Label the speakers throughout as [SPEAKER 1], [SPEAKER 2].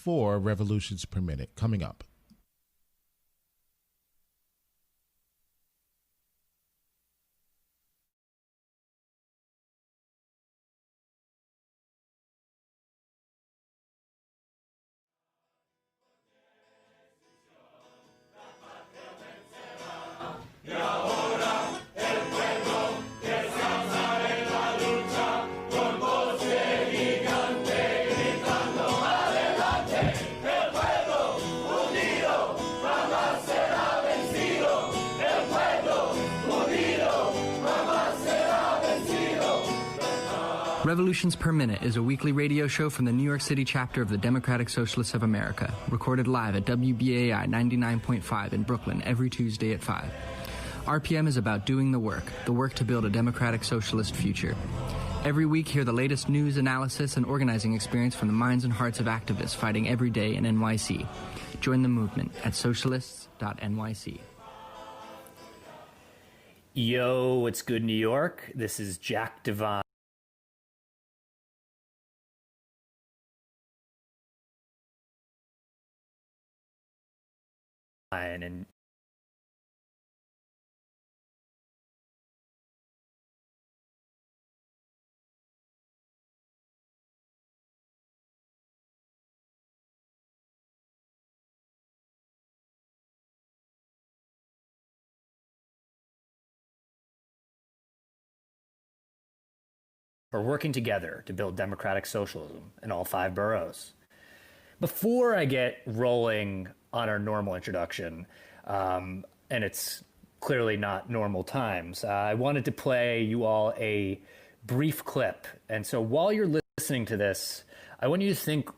[SPEAKER 1] for Revolutions Per Minute. Coming up.
[SPEAKER 2] Revolutions Per Minute is a weekly radio show from the New York City chapter of the Democratic Socialists of America, recorded live at WBAI 99.5 in Brooklyn every Tuesday at 5. RPM is about doing the work to build a democratic socialist future. Every week, hear the latest news, analysis, and organizing experience from the minds and hearts of activists fighting every day in NYC. Join the movement at socialists.nyc.
[SPEAKER 3] Yo, what's good, New York? This is Jack Devine. And we're working together to build democratic socialism in all 5 boroughs. Before I get rolling on our normal introduction, and it's clearly not normal times, I wanted to play you all a brief clip. And so while you're listening to this, I want you to think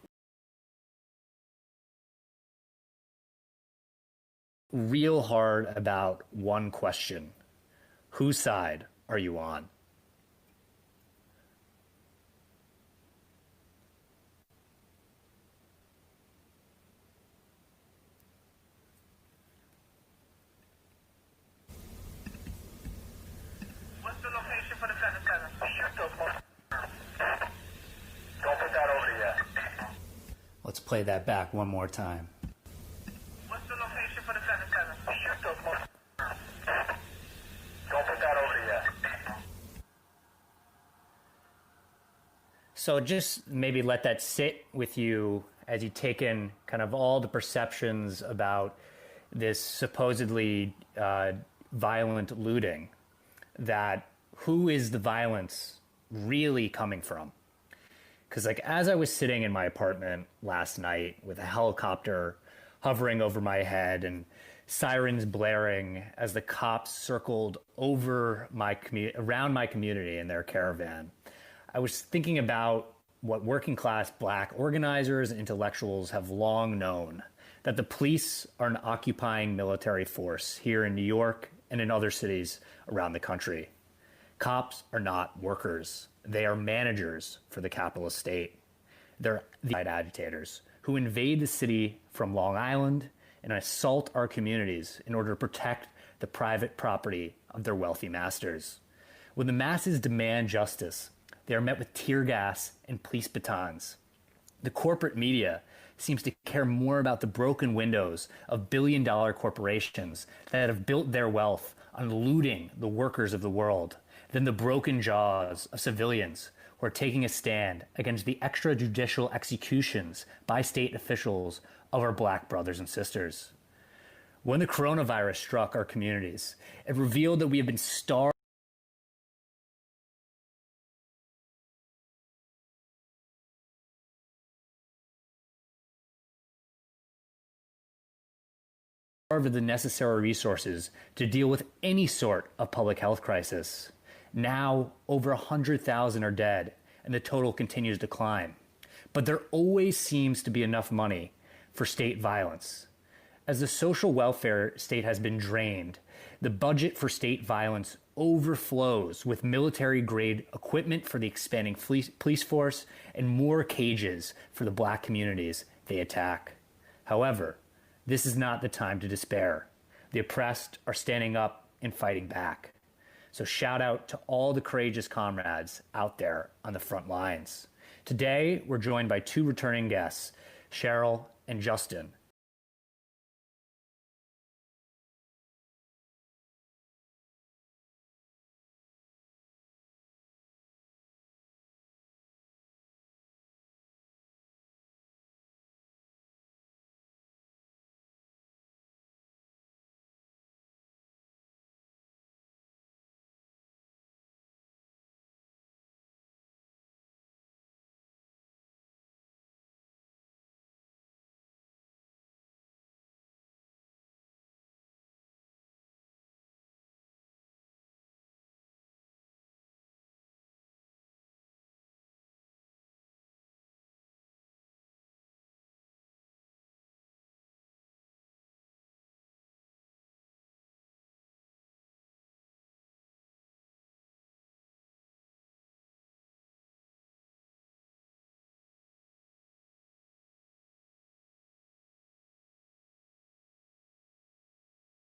[SPEAKER 3] real hard about one question. Whose side are you on? Let's play that back one more time.
[SPEAKER 4] What's the location for the 7-7? Don't put that over yet.
[SPEAKER 3] So just maybe let that sit with you as you take in kind of all the perceptions about this supposedly violent looting, that who is the violence really coming from? Because like as I was sitting in my apartment last night with a helicopter hovering over my head and sirens blaring as the cops circled over around my community in their caravan, I was thinking about what working class black organizers and intellectuals have long known, that the police are an occupying military force here in New York and in other cities around the country. Cops are not workers. They are managers for the capitalist state. They're the agitators who invade the city from Long Island and assault our communities in order to protect the private property of their wealthy masters. When the masses demand justice, they are met with tear gas and police batons. The corporate media seems to care more about the broken windows of billion-dollar corporations that have built their wealth on looting the workers of the world than the broken jaws of civilians who are taking a stand against the extrajudicial executions by state officials of our black brothers and sisters. When the coronavirus struck our communities, it revealed that we have been starved of the necessary resources to deal with any sort of public health crisis. Now, over 100,000 are dead, and the total continues to climb. But there always seems to be enough money for state violence. As the social welfare state has been drained, the budget for state violence overflows with military-grade equipment for the expanding police force and more cages for the black communities they attack. However, this is not the time to despair. The oppressed are standing up and fighting back. So shout out to all the courageous comrades out there on the front lines. Today, we're joined by two returning guests, Cheryl, and Justin.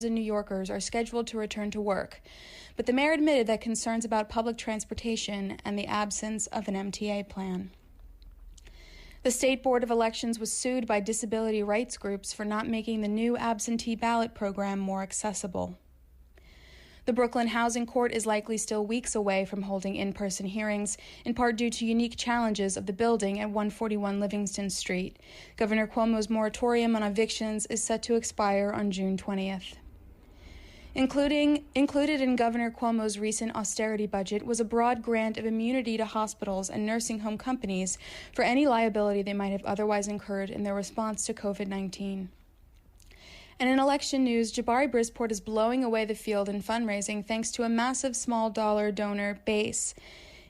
[SPEAKER 5] And New Yorkers are scheduled to return to work, but the mayor admitted that concerns about public transportation and the absence of an MTA plan. The State Board of Elections was sued by disability rights groups for not making the new absentee ballot program more accessible. The Brooklyn Housing Court is likely still weeks away from holding in-person hearings, in part due to unique challenges of the building at 141 Livingston Street. Governor Cuomo's moratorium on evictions is set to expire on June 20th. Included in Governor Cuomo's recent austerity budget was a broad grant of immunity to hospitals and nursing home companies for any liability they might have otherwise incurred in their response to COVID-19. And in election news, Jabari Bridgeport is blowing away the field in fundraising thanks to a massive small dollar donor base.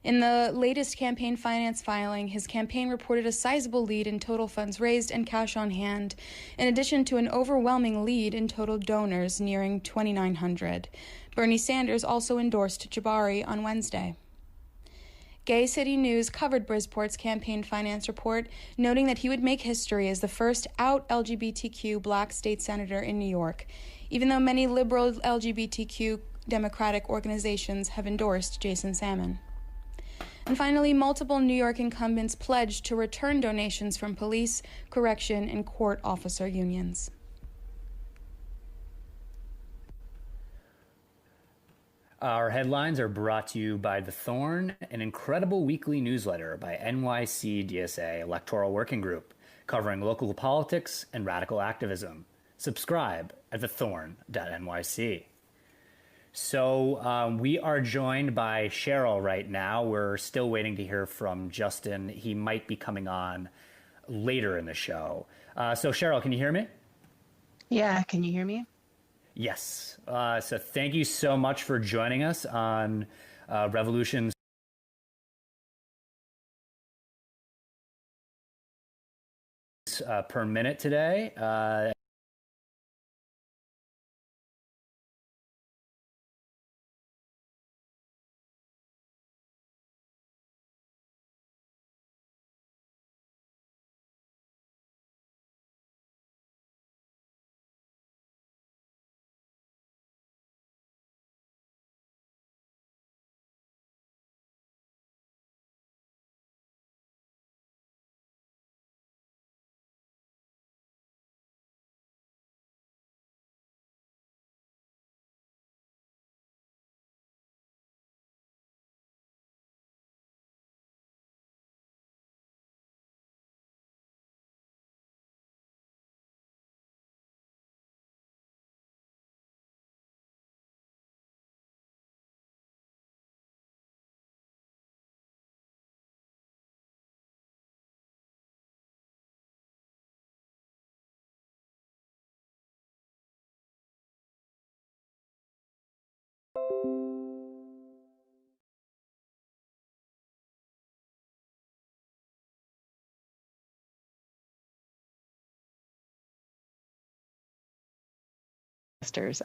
[SPEAKER 5] In the latest campaign finance filing, his campaign reported a sizable lead in total funds raised and cash on hand, in addition to an overwhelming lead in total donors nearing 2,900. Bernie Sanders also endorsed Jabari on Wednesday. Gay City News covered Bridgeport's campaign finance report, noting that he would make history as the first out LGBTQ black state senator in New York, even though many liberal LGBTQ Democratic organizations have endorsed Jason Salmon. And finally, multiple New York incumbents pledged to return donations from police, correction, and court officer unions.
[SPEAKER 3] Our headlines are brought to you by The Thorn, an incredible weekly newsletter by NYC DSA Electoral Working Group, covering local politics and radical activism. Subscribe at thethorn.nyc. So we are joined by Cheryl right now. We're still waiting to hear from Justin. He might be coming on later in the show. So Cheryl, can you hear me?
[SPEAKER 6] Yeah, can you hear me?
[SPEAKER 3] Yes. So thank you so much for joining us on Revolutions per minute today.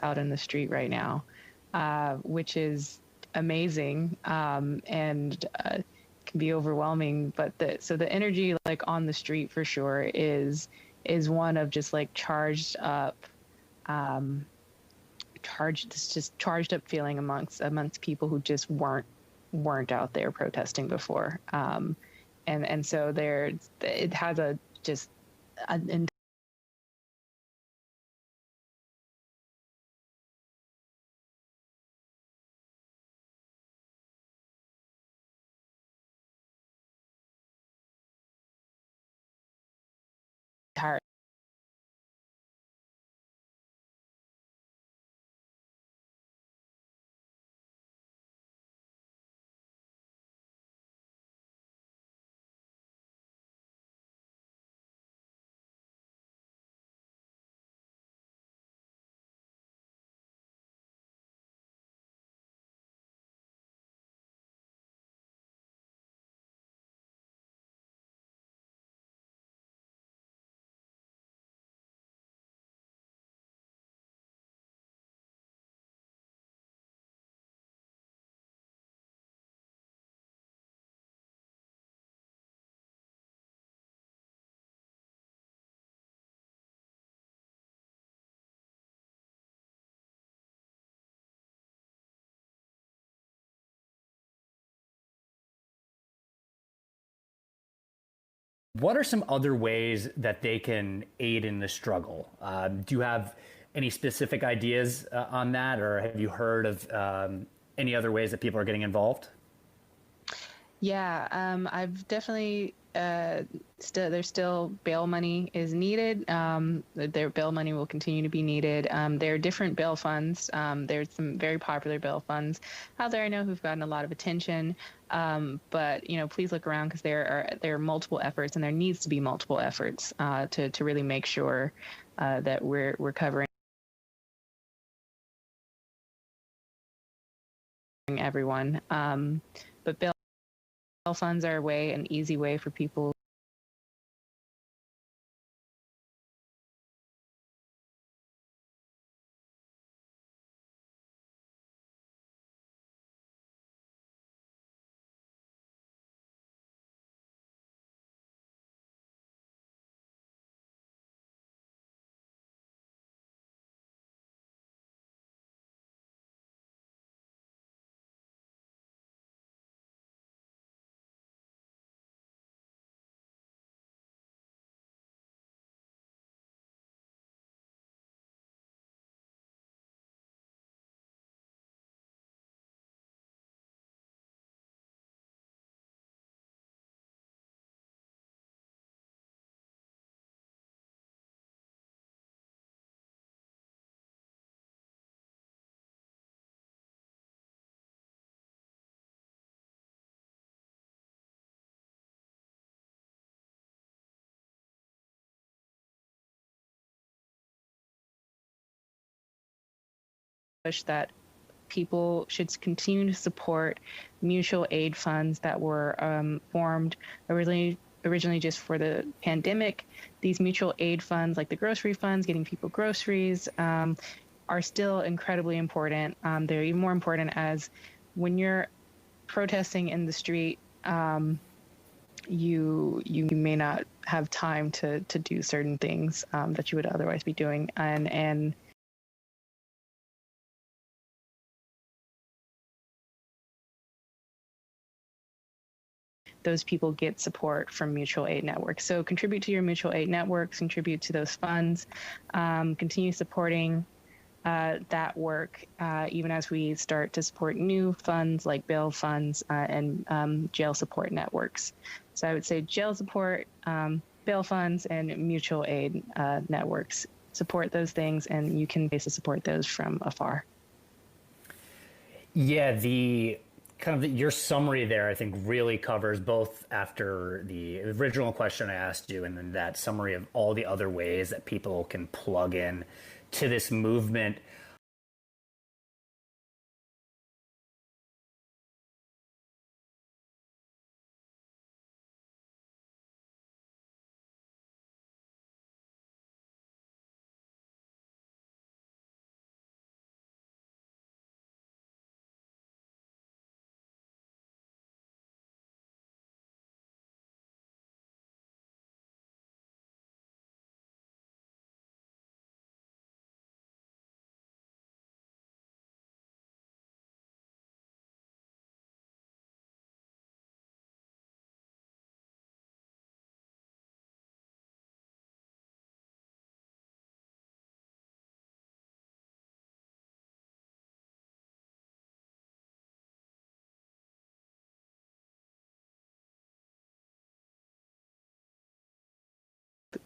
[SPEAKER 6] Out in the street right now, which is amazing and can be overwhelming. But the energy like on the street for sure is one of just like charged up feeling amongst people who just weren't out there protesting before. And so it has an entire
[SPEAKER 3] What are some other ways that they can aid in the struggle? Do you have any specific ideas on that, or have you heard of any other ways that people are getting involved?
[SPEAKER 6] Yeah, I've definitely there's still bail money is needed. Their bail money will continue to be needed. There are different bail funds. There's some very popular bail funds out there I know who've gotten a lot of attention. But please look around because there are multiple efforts, and there needs to be multiple efforts to really make sure that we're covering everyone. But bail funds are an easy way for people push that people should continue to support mutual aid funds that were formed originally just for the pandemic. These mutual aid funds, like the grocery funds, getting people groceries, are still incredibly important. They're even more important as when you're protesting in the street, you may not have time to do certain things that you would otherwise be doing, and those people get support from mutual aid networks. So contribute to your mutual aid networks, contribute to those funds, continue supporting that work, even as we start to support new funds like bail funds and jail support networks. So I would say jail support, bail funds, and mutual aid networks. Support those things, and you can basically support those from afar.
[SPEAKER 3] Yeah, the kind of your summary there, I think, really covers both after the original question I asked you and then that summary of all the other ways that people can plug in to this movement.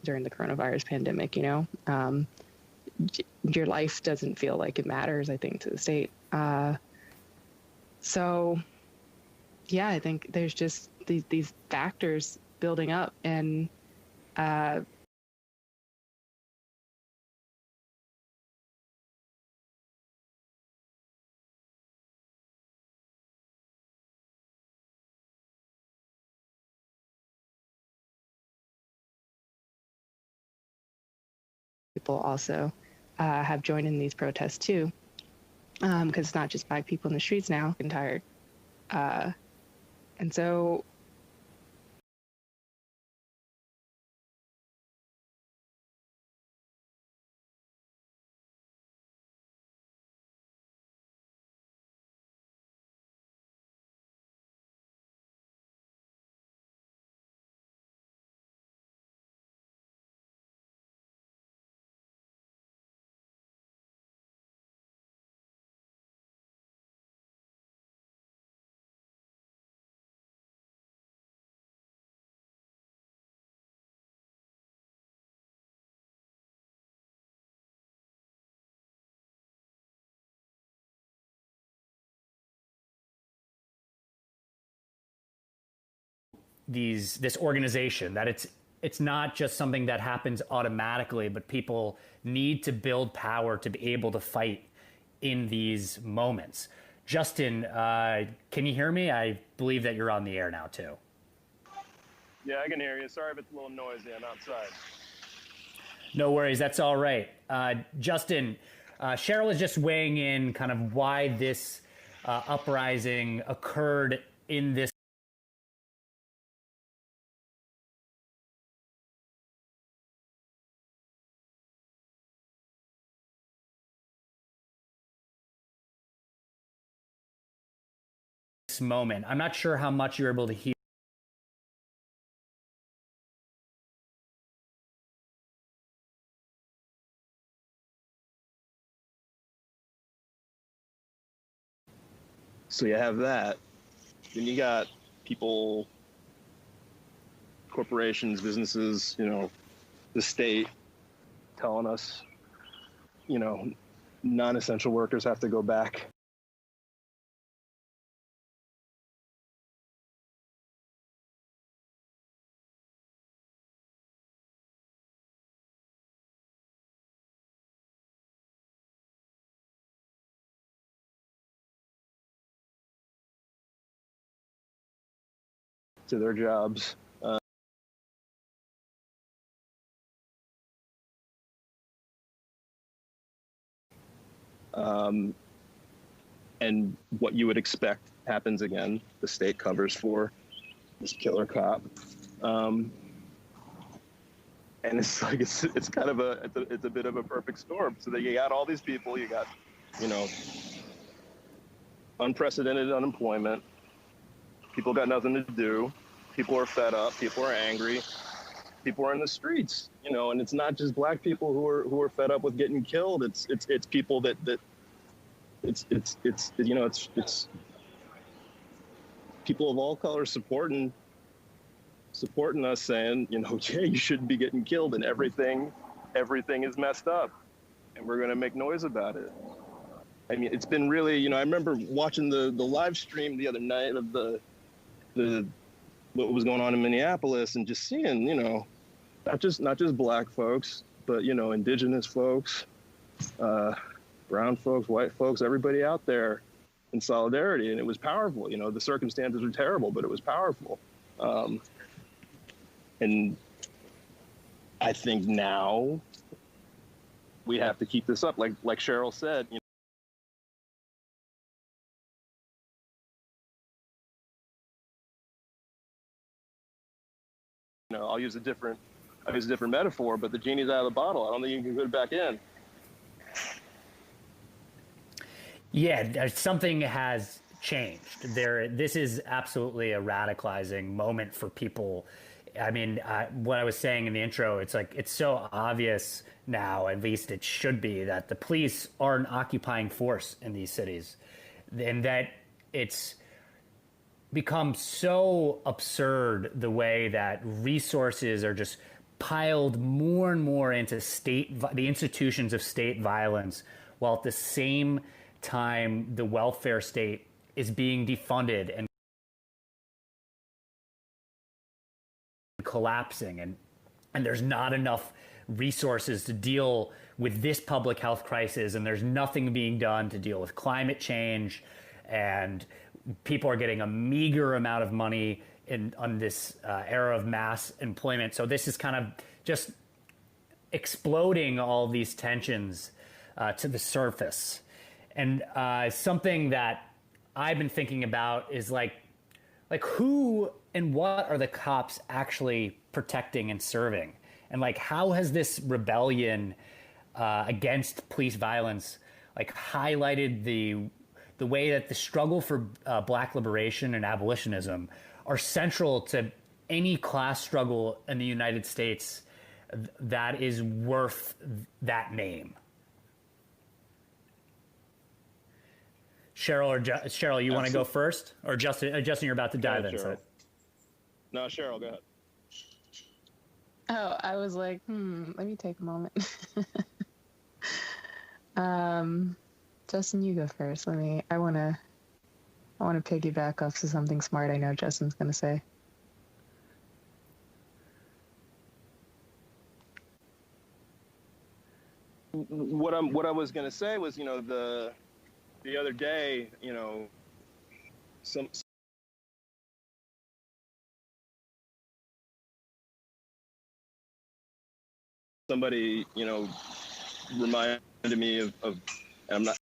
[SPEAKER 6] during the coronavirus pandemic, your life doesn't feel like it matters, I think, to the state. So yeah, I think there's just these factors building up, and people also have joined in these protests too, because it's not just Black people in the streets now. I'm tired, and so
[SPEAKER 3] this organization, that it's not just something that happens automatically, but people need to build power to be able to fight in these moments. Justin, can you hear me? I believe that you're on the air now too.
[SPEAKER 7] Yeah, I can hear you. Sorry if it's a little noisy. I'm outside.
[SPEAKER 3] No worries. That's all right. Justin, Cheryl is just weighing in kind of why this uprising occurred in this moment. I'm not sure how much you're able to hear.
[SPEAKER 7] So you have that. Then you got people, corporations, businesses, the state telling us, non-essential workers have to go back. To their jobs. And what you would expect happens again. The state covers for this killer cop. And it's like, it's kind of it's a bit of a perfect storm. So that you got all these people, you got, unprecedented unemployment. People got nothing to do. People are fed up. People are angry. People are in the streets, and it's not just Black people who are fed up with getting killed. It's people that it's people of all colors supporting us, saying, yeah, you shouldn't be getting killed, and everything is messed up, and we're gonna make noise about it. I mean, it's been really, I remember watching the live stream the other night of the what was going on in Minneapolis, and just seeing, not just Black folks, but indigenous folks, brown folks, white folks, everybody out there in solidarity, and it was powerful. The circumstances were terrible, but it was powerful. And I think now we have to keep this up, like Cheryl said. I'll use a different metaphor, but the genie's out of the bottle. I don't think you can put it back in.
[SPEAKER 3] Yeah, something has changed. This is absolutely a radicalizing moment for people. I mean, what I was saying in the intro, it's like, it's so obvious now, at least it should be, that the police are an occupying force in these cities, and that it's become so absurd the way that resources are just piled more and more into the institutions of state violence, while at the same time the welfare state is being defunded and collapsing, and there's not enough resources to deal with this public health crisis, and there's nothing being done to deal with climate change, and people are getting a meager amount of money on this era of mass employment. So this is kind of just exploding all these tensions to the surface. And something that I've been thinking about is like who and what are the cops actually protecting and serving? And like, how has this rebellion against police violence like highlighted the way that the struggle for Black liberation and abolitionism are central to any class struggle in the United States that is worth that name? Cheryl, you want to go first, or Justin? Justin, you're about to dive in. So.
[SPEAKER 7] No, Cheryl, go ahead.
[SPEAKER 6] Oh, I was like, let me take a moment. Justin, you go first. I want to piggyback off to something smart I know Justin's going to say.
[SPEAKER 7] What I was going to say was, the other day, somebody, reminded me of I'm not.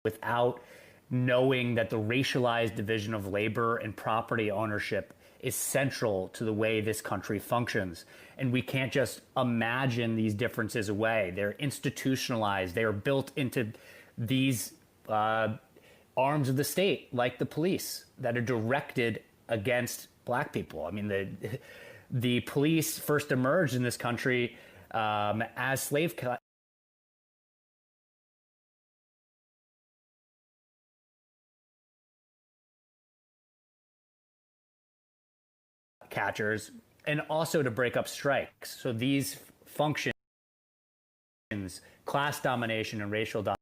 [SPEAKER 3] Without knowing that the racialized division of labor and property ownership is central to the way this country functions. And we can't just imagine these differences away. They're institutionalized. They are built into these arms of the state, like the police, that are directed against Black people. I mean, the police first emerged in this country as slave catchers, and also to break up strikes. So these functions, class domination and racial domination,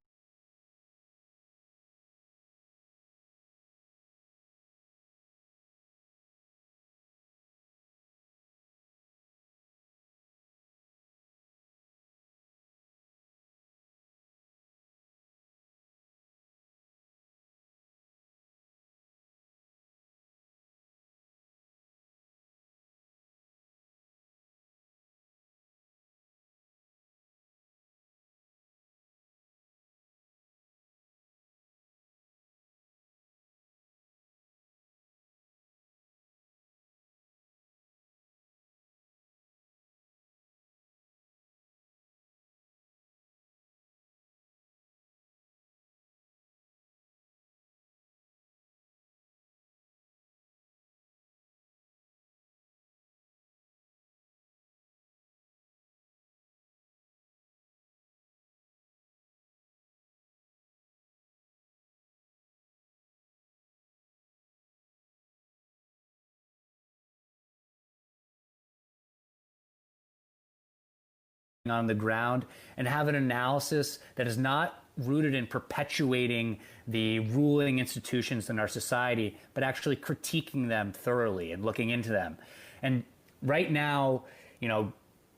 [SPEAKER 3] on the ground, and have an analysis that is not rooted in perpetuating the ruling institutions in our society, but actually critiquing them thoroughly and looking into them. And right now,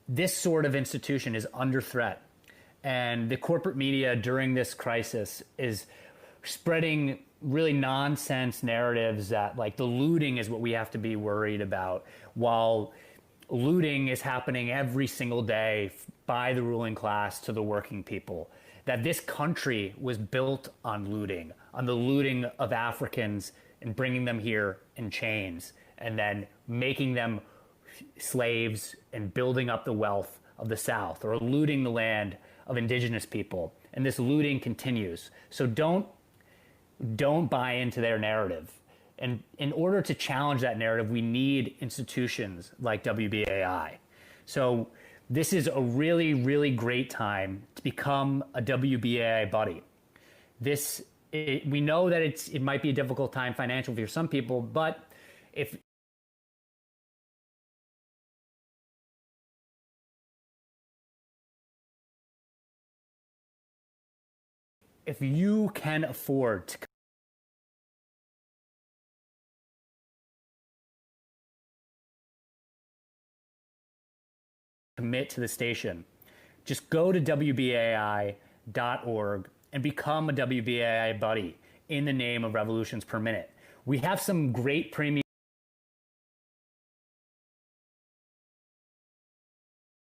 [SPEAKER 3] this sort of institution is under threat. And the corporate media during this crisis is spreading really nonsense narratives that like the looting is what we have to be worried about, while looting is happening every single day by the ruling class to the working people. That this country was built on looting, on the looting of Africans and bringing them here in chains and then making them slaves and building up the wealth of the South, or looting the land of indigenous people. And this looting continues. So don't buy into their narrative. And in order to challenge that narrative, we need institutions like WBAI. So this is a really, really great time to become a WBAI buddy. We know that it might be a difficult time financially for some people, but if you can afford to commit to the station, just go to WBAI.org and become a WBAI buddy in the name of Revolutions Per Minute. We have some great premiums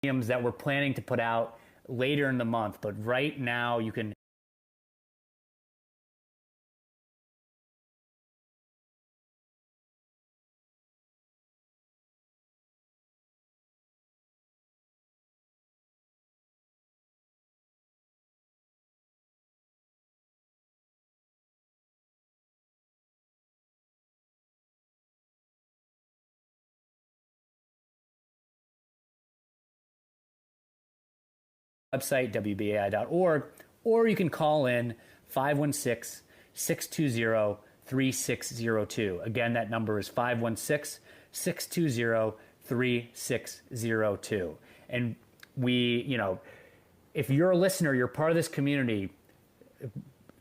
[SPEAKER 3] that we're planning to put out later in the month, but right now you can website, WBAI.org, or you can call in 516-620-3602. Again, that number is 516-620-3602. And if you're a listener, you're part of this community,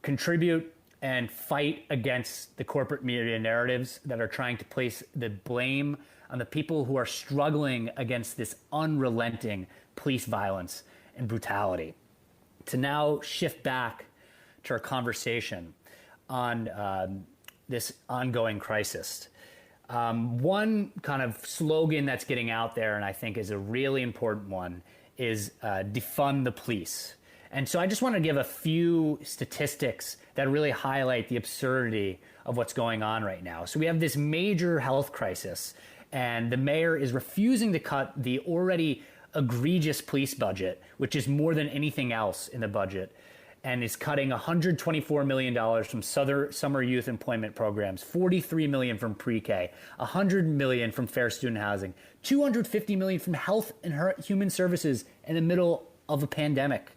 [SPEAKER 3] contribute and fight against the corporate media narratives that are trying to place the blame on the people who are struggling against this unrelenting police violence and brutality. To now shift back to our conversation on this ongoing crisis. One kind of slogan that's getting out there, and I think is a really important one, is defund the police. And so I just want to give a few statistics that really highlight the absurdity of what's going on right now. So we have this major health crisis, and the mayor is refusing to cut the already egregious police budget, which is more than anything else in the budget, and is cutting $124 million from summer youth employment programs, $43 million from pre-K, $100 million from fair student housing, $250 million from health and human services in the middle of a pandemic.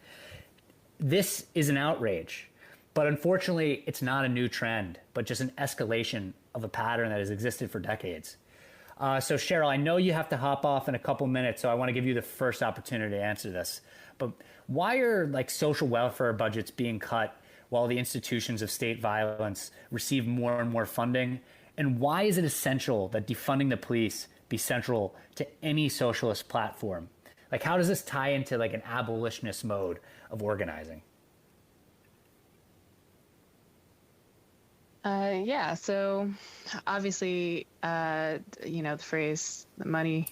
[SPEAKER 3] This is an outrage, but unfortunately, it's not a new trend, but just an escalation of a pattern that has existed for decades. So Cheryl, I know you have to hop off in a couple minutes, so I want to give you the first opportunity to answer this. But why are like social welfare budgets being cut while the institutions of state violence receive more and more funding? And why is it essential that defunding the police be central to any socialist platform? Like, how does this tie into like an abolitionist mode of organizing?
[SPEAKER 6] Yeah, so obviously, the phrase "money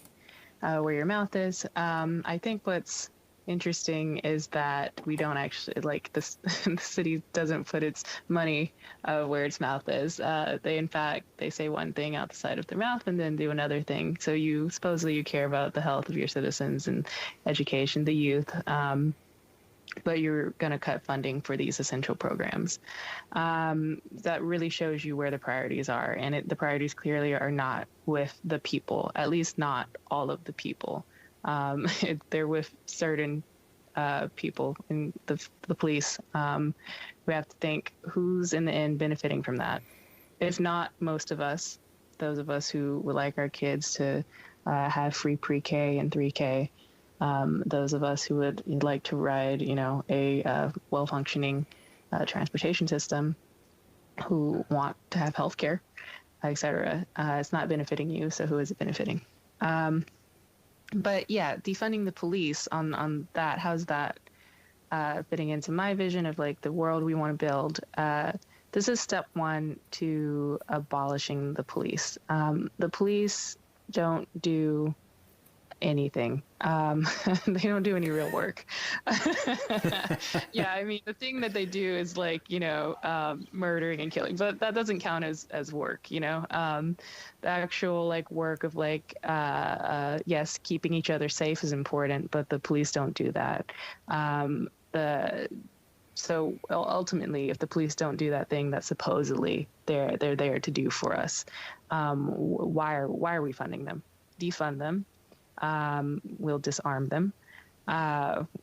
[SPEAKER 6] where your mouth is." I think what's interesting is that we don't actually like this. The city doesn't put its money where its mouth is. In fact, they say one thing out the side of their mouth and then do another thing. So you supposedly you care about the health of your citizens and education, the youth. But you're going to cut funding for these essential programs. That really shows you where the priorities are. And the priorities clearly are not with the people, at least not all of the people. They're with certain people in the police. We have to think who's in the end benefiting from that. If not most of us, those of us who would like our kids to have free pre-K and 3K, those of us who would like to ride, a well-functioning transportation system, who want to have health care, etc. It's not benefiting you, so who is it benefiting? But yeah, defunding the police on that, how's that fitting into my vision of like the world we want to build? This is step one to abolishing the police. The police don't do anything. They don't do any real work. Yeah, I mean, the thing that they do is like, murdering and killing, but that doesn't count as work, the actual like work of like, yes, keeping each other safe is important, but the police don't do that. So ultimately, if the police don't do that thing that supposedly they're there to do for us, why are we funding them? Defund them. We'll disarm them.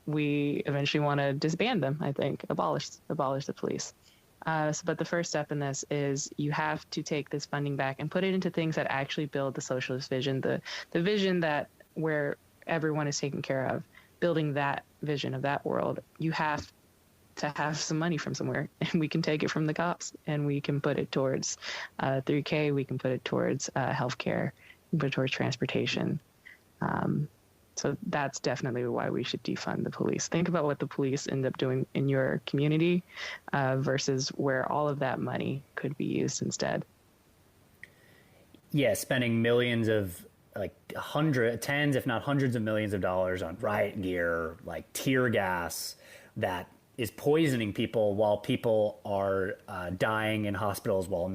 [SPEAKER 6] We eventually want to disband them, I think, abolish the police. But the first step in this is you have to take this funding back and put it into things that actually build the socialist vision, the vision that where everyone is taken care of. Building that vision of that world, you have to have some money from somewhere, and we can take it from the cops, and we can put it towards 3K, we can put it towards healthcare, we can put it towards transportation. So that's definitely why we should defund the police. Think about what the police end up doing in your community versus where all of that money could be used instead.
[SPEAKER 3] Yeah, spending millions of like tens, if not hundreds of millions of dollars on riot gear, like tear gas that is poisoning people while people are dying in hospitals while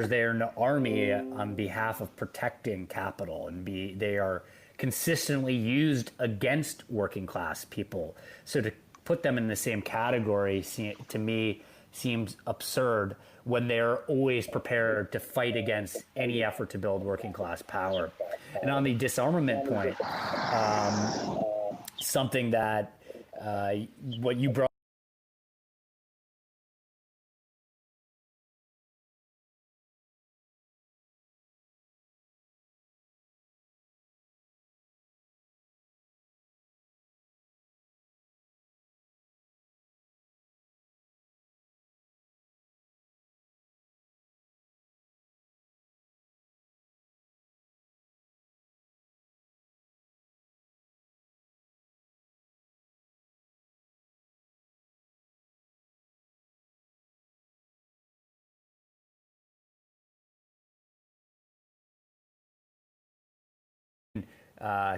[SPEAKER 3] there in the army on behalf of protecting capital, and they are consistently used against working class people. So to put them in the same category, to me, seems absurd when they're always prepared to fight against any effort to build working class power. And on the disarmament point, something that what you brought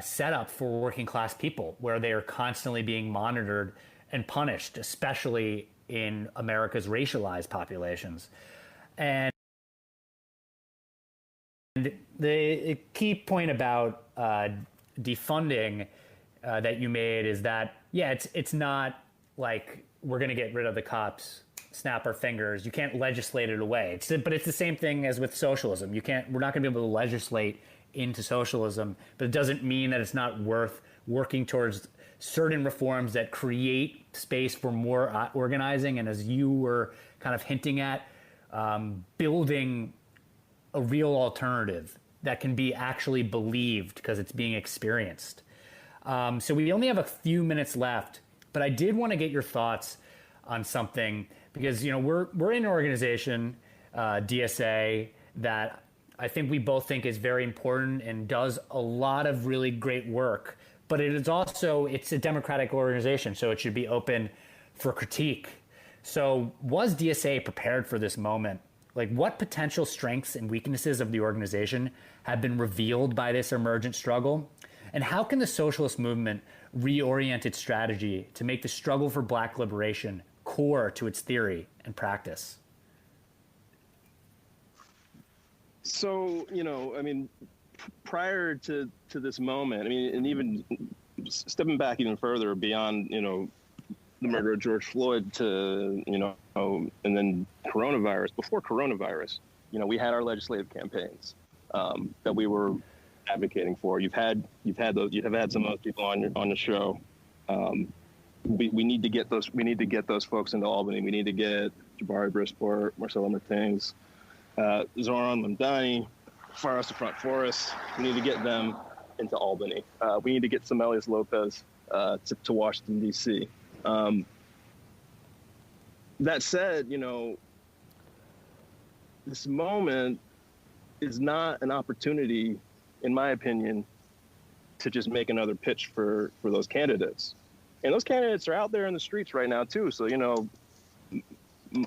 [SPEAKER 3] set up for working class people, where they are constantly being monitored and punished, especially in America's racialized populations. And the key point about defunding that you made is that, yeah, it's not like we're going to get rid of the cops, snap our fingers. You can't legislate it away. But it's the same thing as with socialism. We're not going to be able to legislate into socialism, but it doesn't mean that it's not worth working towards certain reforms that create space for more organizing. And as you were kind of hinting at, building a real alternative that can be actually believed because it's being experienced. So we only have a few minutes left, but I did want to get your thoughts on something, because we're in an organization, DSA, that I think we both think is very important and does a lot of really great work. But it's a democratic organization, so it should be open for critique. So was DSA prepared for this moment? Like, what potential strengths and weaknesses of the organization have been revealed by this emergent struggle? And how can the socialist movement reorient its strategy to make the struggle for Black liberation core to its theory and practice?
[SPEAKER 7] So, prior to this moment, and even stepping back even further beyond, the murder of George Floyd to, and then coronavirus, before coronavirus, we had our legislative campaigns that we were advocating for. You have had some of those people on the show. We need to get those folks into Albany. We need to get Jabari Bridgeport, Marcelo Martins, Zoran Mamdani, Faros the Front Forest. We need to get them into Albany. We need to get some Elias Lopez to Washington, D.C. That said, this moment is not an opportunity, in my opinion, to just make another pitch for those candidates. And those candidates are out there in the streets right now, too. So,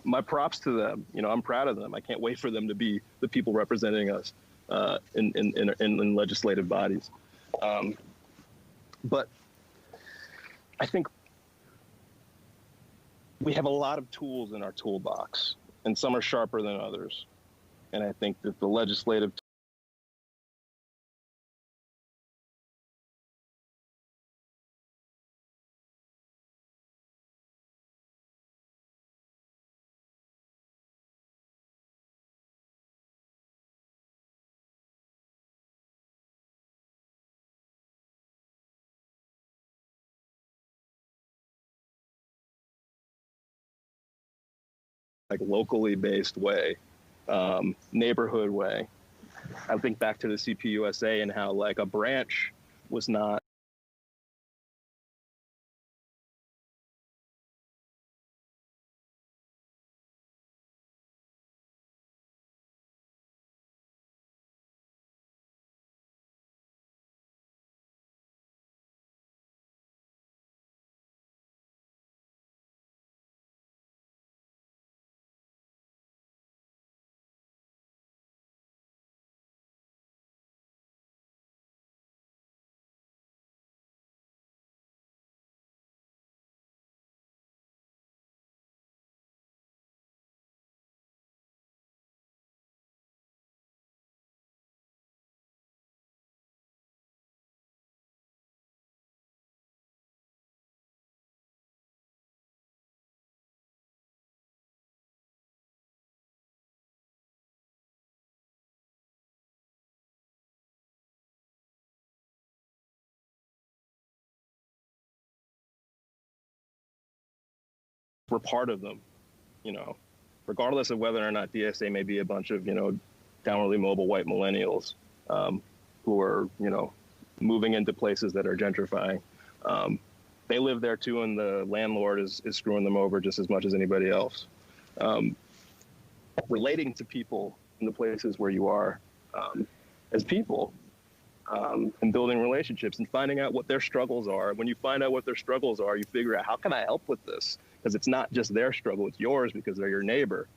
[SPEAKER 7] my props to them. I'm proud of them. I can't wait for them to be the people representing us in legislative bodies. But I think we have a lot of tools in our toolbox, and some are sharper than others. And I think that the legislative locally based way, neighborhood way. I think back to the CPUSA and how a branch was not we're part of them, regardless of whether or not DSA may be a bunch of, downwardly mobile white millennials who are, moving into places that are gentrifying. They live there too, and the landlord is screwing them over just as much as anybody else. Relating to people in the places where you are as people, and building relationships and finding out what their struggles are. When you find out what their struggles are, you figure out, how can I help with this? Because it's not just their struggle, it's yours because they're your neighbor.